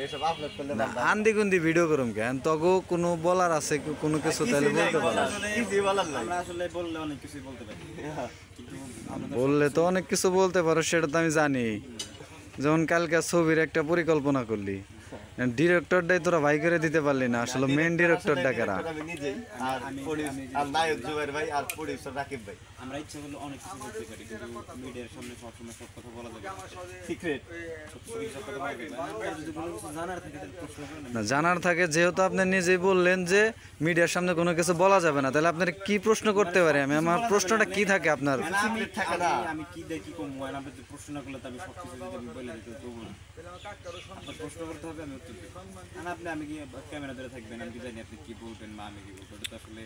এসব আপলোড করলে আন্দি গুন্দি ভিডিও করুম কেন তগো কোনো বলার আছে কোনো কিছু তাহলে বলতে পারো কিছু বলার নাই আমরা আসলে বললে অনেক কিছুই বলতে পারি কিন্তু বললে তো অনেক কিছু বলতে পারো সেটা তো আমি জানি যেমন কালকে ছবির একটা পরিকল্পনা করলি ডিরেক্টরটাই তোরা ভাই করে দিতে পারলি না আসলে মেন ডিরেক্টরটা কারা আমি নিজেই আর আর নায়ক জুবাইর ভাই আর প্রোডিউসার রাকিব ভাই আমরা ইচ্ছা করলে অনেক কিছু বলতে পারি কিন্তু মিডিয়ার সামনে সবসময় সব কথা বলা যাবে সিক্রেট সব কথা বলা যাবে না যদি কোনো কিছু জানার থাকে তাহলে প্রশ্ন করেন না জানার থাকে যেহেতু আপনি নিজেই বললেন যে মিডিয়ার সামনে কোনো কিছু বলা যাবে না তাহলে আপনার কি প্রশ্ন করতে পারি আমি আমার প্রশ্নটা কি থাকে আপনার সিক্রেট থাকে না আমি কি দেখি কোন মোবাইল আপনি যদি প্রশ্ন না করলে তো আমি সব কিছু যদি আমি বলে দিতে পারবো না আপনার প্রশ্ন করতে হবে আমি উত্তর দেবো আর আপনি আমি কি ক্যামেরা ধরে থাকবেন আমি কি জানি আপনি কি বলবেন বা আমি কি বলবো এটা তো আসলে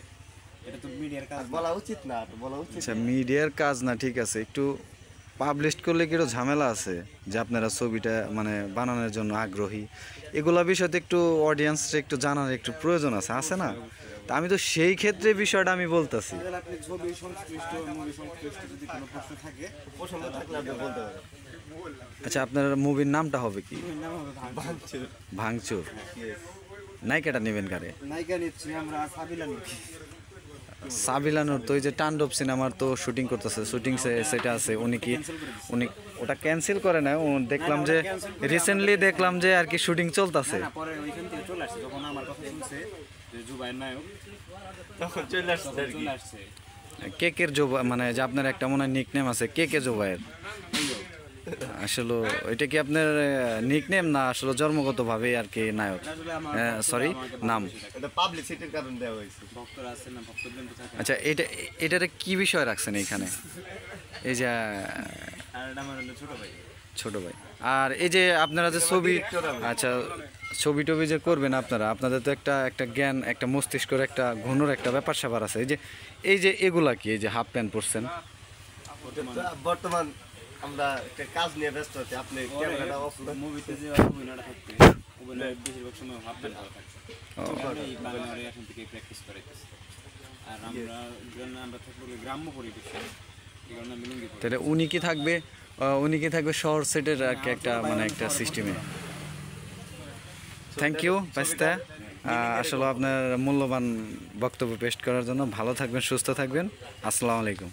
এটা তো মিডিয়ার কাজ বলা উচিত না বলা উচিত আচ্ছা মিডিয়ার কাজ না ঠিক আছে একটু পাবলিশ করলে কি একটু ঝামেলা আছে যে আপনারা ছবিটা মানে বানানোর জন্য আগ্রহী এগুলা বিষয়তে একটু অডিয়েন্সরা একটু জানার একটু প্রয়োজন আছে না তা আমি তো সেই ক্ষেত্রে বিষয়টা আমি বলতেছি তাহলে আপনি ছবি সংশ্লিষ্ট মুভি সংশ্লিষ্ট যদি কোনো প্রশ্ন থাকে পছন্দ থাকলে আপনি বলতে পারেন আচ্ছা আপনার মুভির নামটা হবে কি এর নাম হবে ভাঙচুর ভাঙচুর নায়িকাটা নেবেন কারে নায়িকা নিচ্ছি আমরা সাবিলা নিচ্ছি সাবিলানুর তো ওই যে তাণ্ডব সিনেমার তো শুটিং করতেছে শুটিং সেটা আছে উনি ওটা ক্যান্সেল করে না ও দেখলাম যে রিসেন্টলি দেখলাম যে আর কি শুটিং চলতেছে না পরে ওইখান থেকে চলে আসছে যখন আমার কথা শুনছে যে জুবাইর নায়ক তখন চলে আসছে আর কি চলে আসছে কেকের জোবা মানে যে আপনার একটা মনে হয় নিকনেম আছে কে জোবায়ের আসলে এটা কি আপনার নিকনেম না আসলে জন্মগতভাবে আর কি নায়ক আসলে আমার সরি নাম এটা পাবলিসিটির কারণে দেওয়া হয়েছে ভক্তরা আছে না ভক্তদের তো থাকে আচ্ছা এটারে কি বিষয় রাখছেন এইখানে এই যে আর এটা আমার হলো ছোট ভাই ছোট ভাই আর এই যে আপনারা যে ছবি আচ্ছা ছবি টবি যে করবেন আপনাদের তো একটা জ্ঞান একটা মস্তিষ্কের একটা ঘনর একটা ব্যাপার স্যাপার আছে এই যে এগুলা কি এই যে হাফ প্যান্ট পরছেন বর্তমান আমরা একটা কাজ নিয়ে ব্যস্ত আছি আপনি ক্যামেরাটা অফ মুভিতে যে অভিনয়টা থাকবে অভিনয় বেশিরভাগ সময় হাফ প্যান্ট পরা থাকছে আমি বাংলার এখন থেকে প্র্যাকটিস করাইতেছি আর আমরা থাকবো গ্রাম্য পরিবেশে এই কারণে আমি লুঙ্গি পরি তাহলে উনি কি থাকবে শহর সেটের একটা মানে একটা সিস্টেমে থ্যাংক ইউ পাস্তা আসলে আপনার মূল্যবান বক্তব্য পেশ করার জন্য ভালো থাকবেন সুস্থ থাকবেন আসসালামু আলাইকুম